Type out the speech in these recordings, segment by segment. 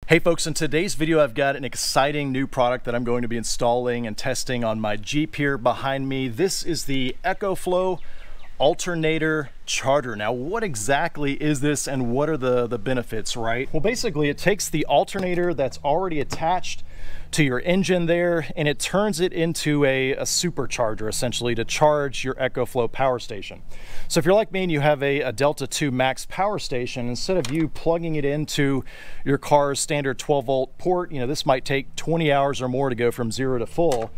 Hey folks, in today's video I've got an exciting new product that I'm going to be installing and testing on my Jeep here behind me. This is the EcoFlow Alternator Charger. Now what exactly is this and what are the benefits, right? Well, basically it takes the alternator that's already attached to your engine there and it turns it into a supercharger essentially to charge your EcoFlow power station. So if you're like me and you have a Delta 2 max power station, instead of you plugging it into your car's standard 12-volt port, this might take 20 hours or more to go from 0 to full.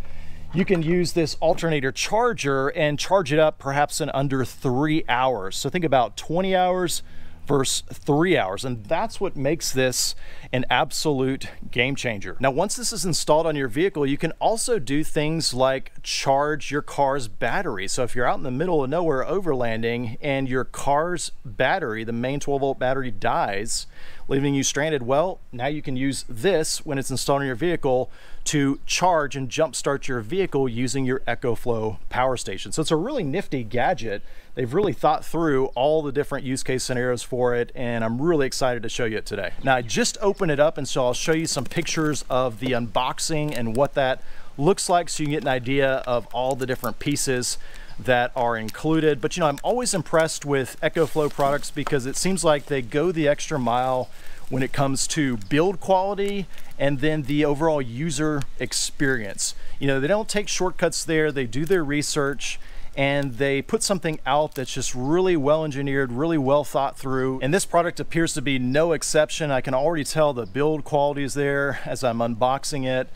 You can use this alternator charger and charge it up perhaps in under 3 hours. So think about 20 hours versus 3 hours, and that's what makes this an absolute game changer. Now, once this is installed on your vehicle, you can also do things like charge your car's battery. So if you're out in the middle of nowhere overlanding and your car's battery, the main 12-volt battery, dies, leaving you stranded, well, now you can use this when it's installed in your vehicle to charge and jumpstart your vehicle using your EcoFlow power station. So it's a really nifty gadget. They've really thought through all the different use case scenarios for it, and I'm really excited to show you it today. Now, I just opened it up, and so I'll show you some pictures of the unboxing and what that looks like so you can get an idea of all the different pieces that are included. But I'm always impressed with EcoFlow products because it seems like they go the extra mile when it comes to build quality and then the overall user experience. They don't take shortcuts there. They do their research and they put something out that's just really well engineered, really well thought through. And this product appears to be no exception. I can already tell the build quality is there as I'm unboxing it.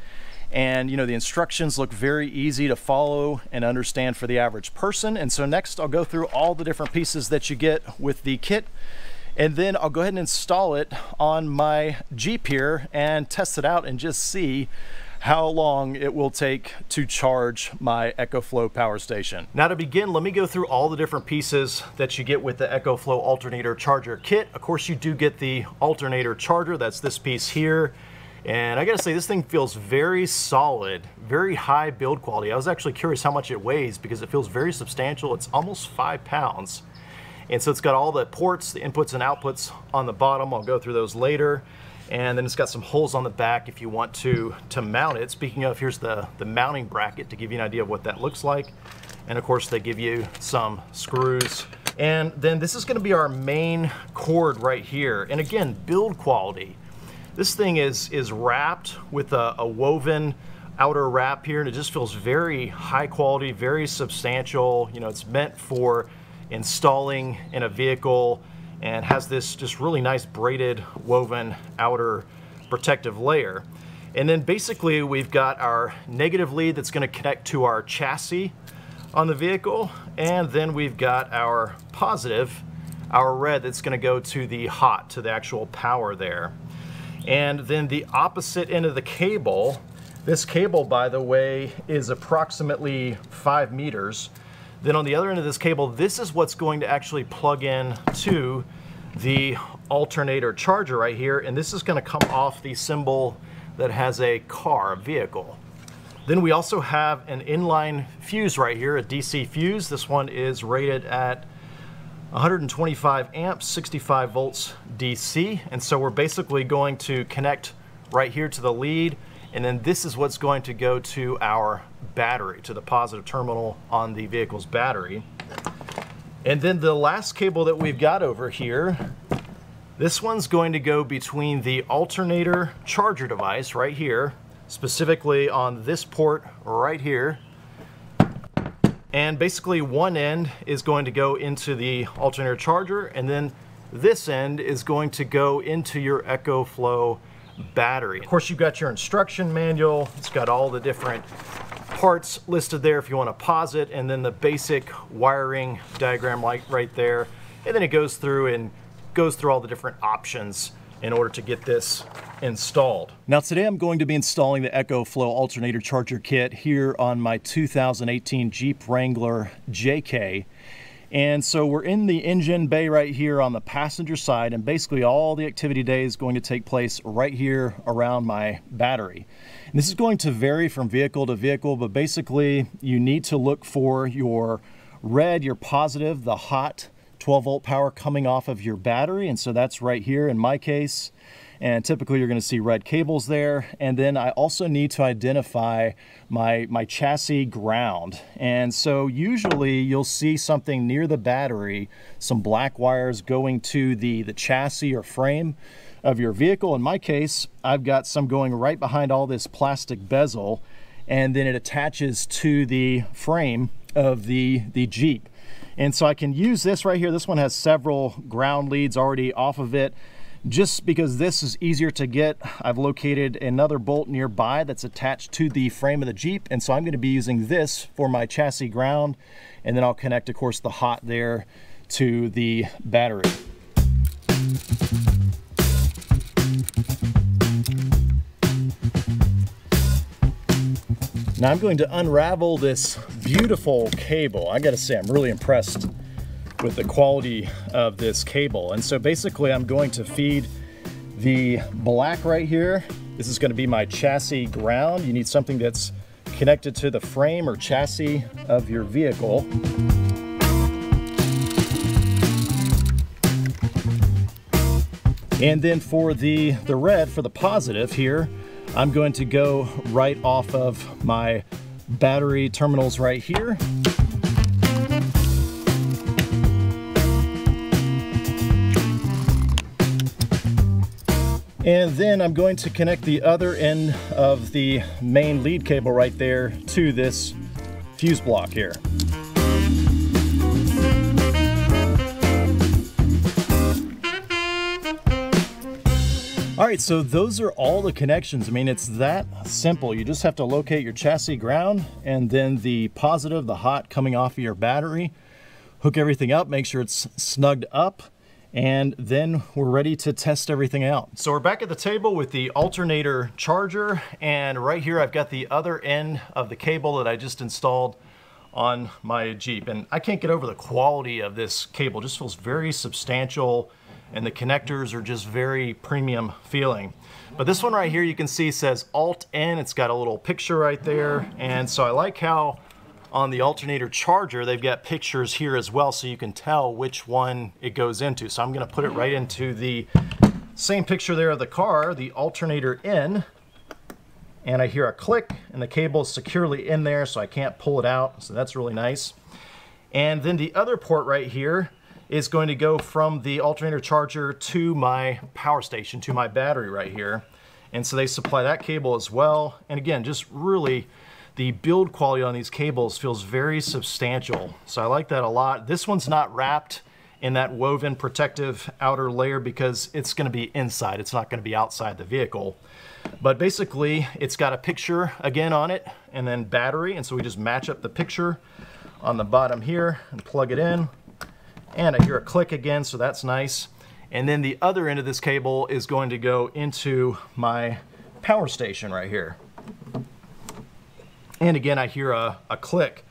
And the instructions look very easy to follow and understand for the average person. And so next I'll go through all the different pieces that you get with the kit, and then I'll go ahead and install it on my Jeep here and test it out and just see how long it will take to charge my EcoFlow power station. Now to begin, let me go through all the different pieces that you get with the EcoFlow Alternator Charger kit. Of course, you do get the alternator charger. That's this piece here. And I gotta say, this thing feels very solid, very high build quality. I was actually curious how much it weighs because it feels very substantial. It's almost 5 pounds. And so it's got all the ports, the inputs and outputs on the bottom. I'll go through those later. And then it's got some holes on the back if you want to mount it. Speaking of, here's the mounting bracket to give you an idea of what that looks like. And of course, they give you some screws. And then this is gonna be our main cord right here. And again, build quality. This thing is wrapped with a woven outer wrap here, and it just feels very high quality, very substantial. It's meant for installing in a vehicle and has this just really nice braided woven outer protective layer. And then basically we've got our negative lead that's going to connect to our chassis on the vehicle, and then we've got our positive, our red, that's going to go to the hot, to the actual power there. And then the opposite end of the cable, this cable, by the way, is approximately 5 meters. Then on the other end of this cable, this is what's going to actually plug in to the alternator charger right here. And this is going to come off the symbol that has a car, a vehicle. Then we also have an inline fuse right here, a DC fuse. This one is rated at 125 amps, 65 volts DC. And so we're basically going to connect right here to the lead. And then this is what's going to go to our battery, to the positive terminal on the vehicle's battery. And then the last cable that we've got over here, this one's going to go between the alternator charger device right here, specifically on this port right here. And basically one end is going to go into the alternator charger, and then this end is going to go into your EcoFlow battery. Of course, you've got your instruction manual. It's got all the different parts listed there if you want to pause it, and then the basic wiring diagram right there. And then it goes through all the different options in order to get this installed. Now today I'm going to be installing the EcoFlow Alternator Charger kit here on my 2018 Jeep Wrangler JK. And so we're in the engine bay right here on the passenger side, and basically all the activity today is going to take place right here around my battery. And this is going to vary from vehicle to vehicle, but basically you need to look for your red, your positive, the hot 12 volt power coming off of your battery, and so that's right here in my case. and typically you're going to see red cables there. And then I also need to identify my chassis ground, and so usually you'll see something near the battery, some black wires going to the chassis or frame of your vehicle. In my case, I've got some going right behind all this plastic bezel, and then it attaches to the frame of the Jeep. And so I can use this right here. This one has several ground leads already off of it. Just because this is easier to get, I've located another bolt nearby that's attached to the frame of the Jeep, and so I'm going to be using this for my chassis ground, and then I'll connect, of course, the hot there to the battery. Now I'm going to unravel this beautiful cable. I gotta say, I'm really impressed with the quality of this cable. And so basically I'm going to feed the black right here. This is going to be my chassis ground. You need something that's connected to the frame or chassis of your vehicle. And then for the red, for the positive here, I'm going to go right off of my battery terminals right here. And then I'm going to connect the other end of the main lead cable right there to this fuse block here. All right, so those are all the connections. I mean, it's that simple. You just have to locate your chassis ground and then the positive, the hot coming off of your battery, hook everything up, make sure it's snugged up, and then we're ready to test everything out. So we're back at the table with the Alternator Charger, and right here I've got the other end of the cable that I just installed on my Jeep. And I can't get over the quality of this cable. It just feels very substantial, and the connectors are just very premium feeling. But this one right here, you can see says Alt N. It's got a little picture right there. And so I like how on the Alternator Charger, they've got pictures here as well, so you can tell which one it goes into. So I'm gonna put it right into the same picture there of the car, the Alternator N. And I hear a click, and the cable is securely in there, so I can't pull it out. So that's really nice. And then the other port right here is going to go from the Alternator Charger to my power station, to my battery right here. And so they supply that cable as well. And again, just really, the build quality on these cables feels very substantial. So I like that a lot. This one's not wrapped in that woven protective outer layer because it's gonna be inside. It's not gonna be outside the vehicle. But basically, it's got a picture again on it, and then battery. And so we just match up the picture on the bottom here and plug it in. And I hear a click again, so that's nice. And then the other end of this cable is going to go into my power station right here. And again, I hear a click.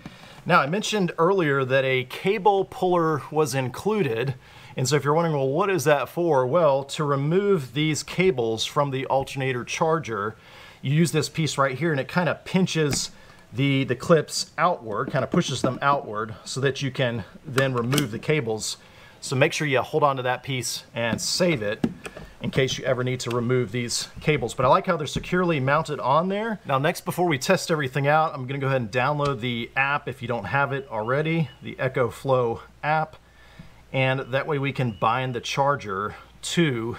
Now, I mentioned earlier that a cable puller was included. And so if you're wondering, well, what is that for? Well, to remove these cables from the Alternator Charger, you use this piece right here, and it kind of pinches the clips outward, kind of pushes them outward so that you can then remove the cables. So make sure you hold on to that piece and save it in case you ever need to remove these cables. But I like how they're securely mounted on there. Now next, before we test everything out, I'm gonna go ahead and download the app if you don't have it already, the EcoFlow app. And that way we can bind the charger to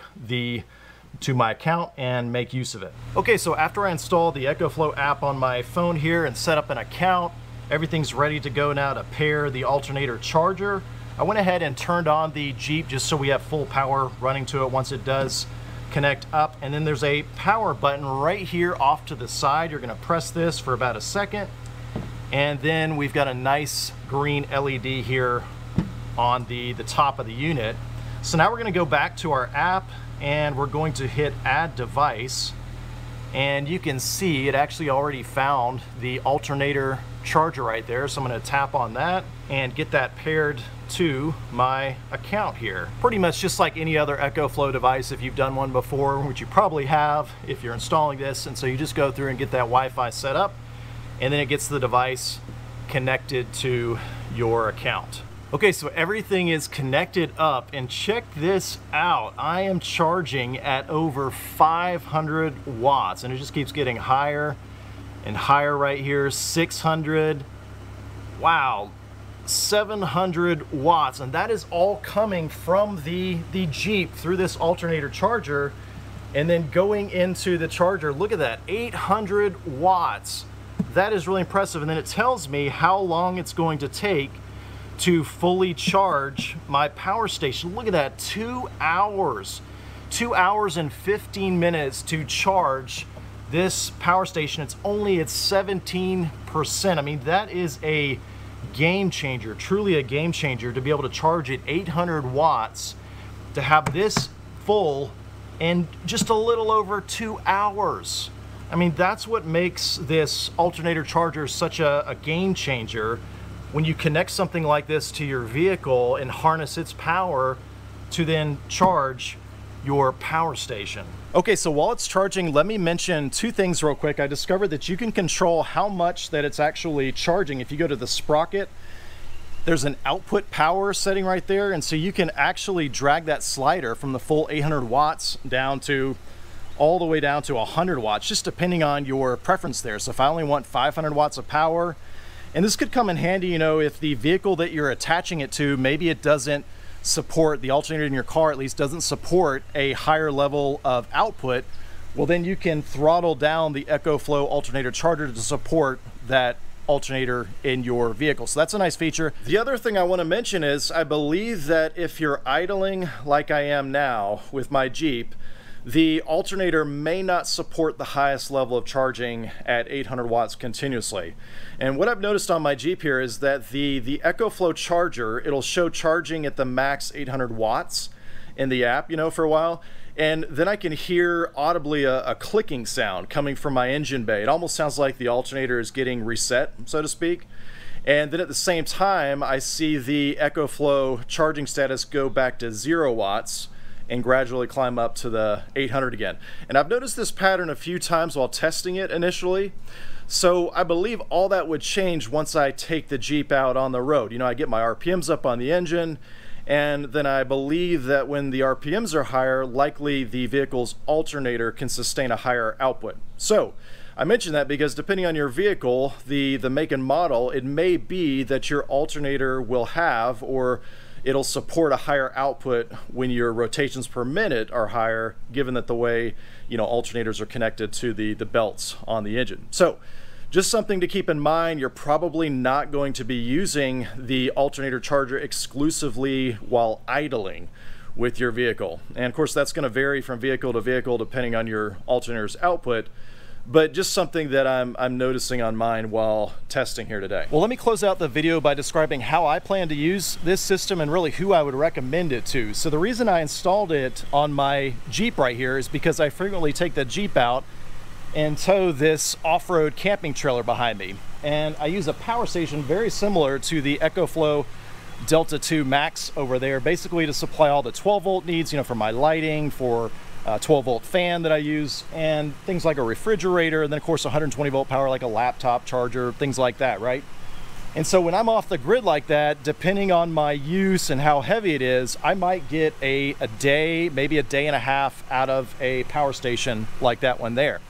my account and make use of it. Okay, so after I installed the EcoFlow app on my phone here and set up an account, everything's ready to go now to pair the Alternator Charger. I went ahead and turned on the Jeep just so we have full power running to it once it does connect up. And then there's a power button right here off to the side. You're gonna press this for about a second. And then we've got a nice green LED here on the top of the unit. So now we're gonna go back to our app and we're going to hit Add Device. And you can see it actually already found the Alternator Charger right there. So I'm gonna tap on that and get that paired to my account here. Pretty much just like any other EcoFlow device, if you've done one before, which you probably have if you're installing this. And so you just go through and get that Wi-Fi set up, and then it gets the device connected to your account. Okay, so everything is connected up, and check this out. I am charging at over 500 watts, and it just keeps getting higher and higher right here. 600, wow, 700 watts, and that is all coming from the Jeep through this alternator charger and then going into the charger. Look at that, 800 watts. That is really impressive. And then it tells me how long it's going to take to fully charge my power station. Look at that, 2 hours. 2 hours and 15 minutes to charge this power station. It's only at 17%. I mean, that is a game changer, truly a game changer, to be able to charge at 800 watts, to have this full in just a little over 2 hours. I mean, that's what makes this alternator charger such a game changer. When you connect something like this to your vehicle and harness its power to then charge your power station. Okay, so while it's charging, let me mention two things real quick. I discovered that you can control how much that it's actually charging. If you go to the sprocket, there's an output power setting right there, and so you can actually drag that slider from the full 800 watts down to all the way down to 100 watts, just depending on your preference there. So if I only want 500 watts of power, and this could come in handy, you know, if the vehicle that you're attaching it to, maybe it doesn't support, the alternator in your car at least doesn't support a higher level of output, well then you can throttle down the EcoFlow Alternator Charger to support that alternator in your vehicle. So that's a nice feature. The other thing I want to mention is I believe that if you're idling like I am now with my Jeep, the alternator may not support the highest level of charging at 800 watts continuously. And what I've noticed on my Jeep here is that the EcoFlow charger, it'll show charging at the max 800 watts in the app, you know, for a while. And then I can hear audibly a clicking sound coming from my engine bay. It almost sounds like the alternator is getting reset, so to speak. And then at the same time, I see the EcoFlow charging status go back to 0 watts and gradually climb up to the 800 again. And I've noticed this pattern a few times while testing it initially. So I believe all that would change once I take the Jeep out on the road. You know, I get my RPMs up on the engine, and then I believe that when the RPMs are higher, likely the vehicle's alternator can sustain a higher output. So I mention that because depending on your vehicle, the make and model, it may be that your alternator will have, or it'll support a higher output when your rotations per minute are higher, given that the way, you know, alternators are connected to the belts on the engine. So just something to keep in mind. You're probably not going to be using the alternator charger exclusively while idling with your vehicle. And of course, that's going to vary from vehicle to vehicle depending on your alternator's output. But just something that I'm noticing on mine while testing here today. Well, let me close out the video by describing how I plan to use this system and really who I would recommend it to. So the reason I installed it on my Jeep right here is because I frequently take the Jeep out and tow this off-road camping trailer behind me. And I use a power station very similar to the EcoFlow DELTA 2 Max over there, basically to supply all the 12-volt needs, you know, for my lighting, for 12-volt fan that I use, and things like a refrigerator, and then of course 120-volt power like a laptop charger, things like that, right? And so when I'm off the grid like that, depending on my use and how heavy it is, I might get a day, maybe a day and a half out of a power station like that one there.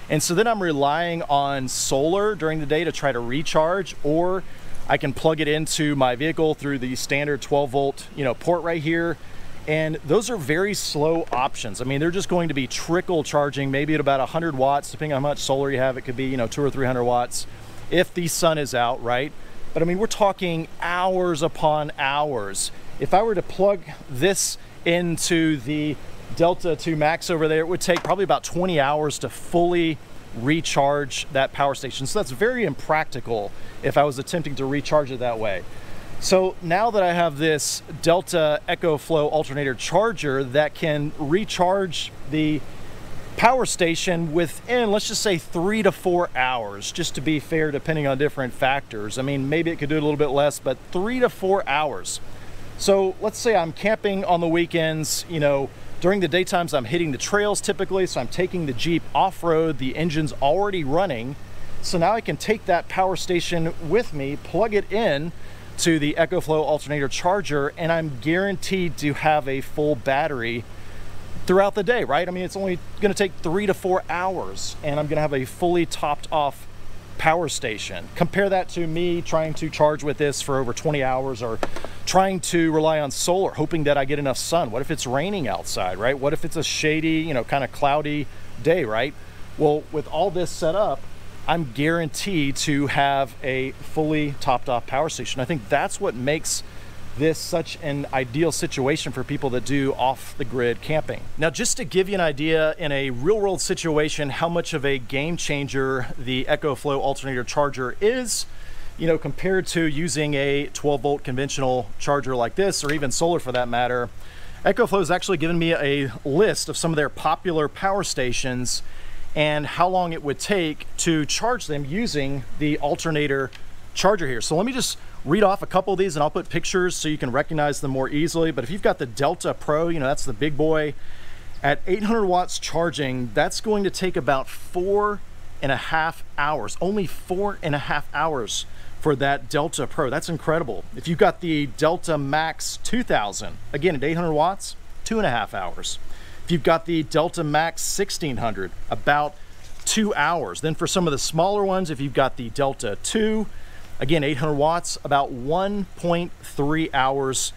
And so then I'm relying on solar during the day to try to recharge, or I can plug it into my vehicle through the standard 12-volt, you know, port right here. And those are very slow options. I mean, they're just going to be trickle charging, maybe at about 100 watts, depending on how much solar you have. It could be, you know, 200 or 300 watts if the sun is out, right? But I mean, we're talking hours upon hours. If I were to plug this into the Delta 2 Max over there, it would take probably about 20 hours to fully recharge that power station. So that's very impractical if I was attempting to recharge it that way. So now that I have this Delta EcoFlow Alternator Charger that can recharge the power station within, let's just say 3 to 4 hours, just to be fair, depending on different factors. I mean, maybe it could do it a little bit less, but 3 to 4 hours. So let's say I'm camping on the weekends, you know, during the daytimes I'm hitting the trails typically, so I'm taking the Jeep off-road, the engine's already running. So now I can take that power station with me, plug it in to the EcoFlow Alternator Charger, and I'm guaranteed to have a full battery throughout the day, right? I mean, it's only gonna take 3 to 4 hours, and I'm gonna have a fully topped off power station. Compare that to me trying to charge with this for over 20 hours, or trying to rely on solar, hoping that I get enough sun. What if it's raining outside, right? What if it's a shady, you know, kind of cloudy day, right? Well, with all this set up, I'm guaranteed to have a fully topped off power station. I think that's what makes this such an ideal situation for people that do off the grid camping. Now, just to give you an idea in a real world situation, how much of a game changer the EcoFlow Alternator Charger is, you know, compared to using a 12 volt conventional charger like this, or even solar for that matter. EcoFlow has actually given me a list of some of their popular power stations and how long it would take to charge them using the Alternator Charger here. So let me just read off a couple of these, and I'll put pictures so you can recognize them more easily. But if you've got the DELTA Pro, you know, that's the big boy, at 800 watts charging, that's going to take about 4.5 hours, only 4.5 hours for that DELTA Pro. That's incredible. If you've got the Delta Max 2000, again at 800 watts, 2.5 hours. If you've got the Delta Max 1600, about 2 hours. Then for some of the smaller ones, if you've got the Delta 2, again, 800 watts, about 1.3 hours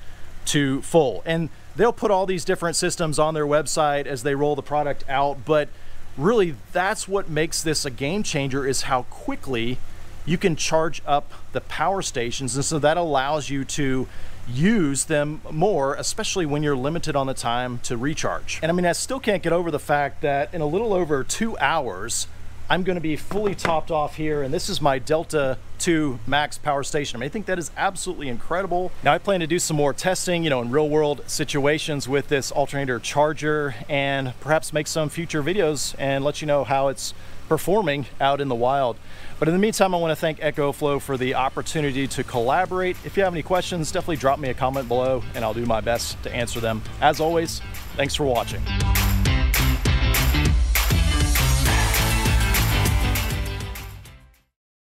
to full. And they'll put all these different systems on their website as they roll the product out, but really that's what makes this a game changer, is how quickly you can charge up the power stations. And so that allows you to use them more, especially when you're limited on the time to recharge. And I mean, I still can't get over the fact that in a little over 2 hours, I'm going to be fully topped off here, and this is my Delta 2 Max power station. I mean, I think that is absolutely incredible. Now, I plan to do some more testing, you know, in real world situations with this Alternator Charger, and perhaps make some future videos and let you know how it's performing out in the wild. But in the meantime, I want to thank EcoFlow for the opportunity to collaborate. If you have any questions, definitely drop me a comment below, and I'll do my best to answer them. As always, thanks for watching.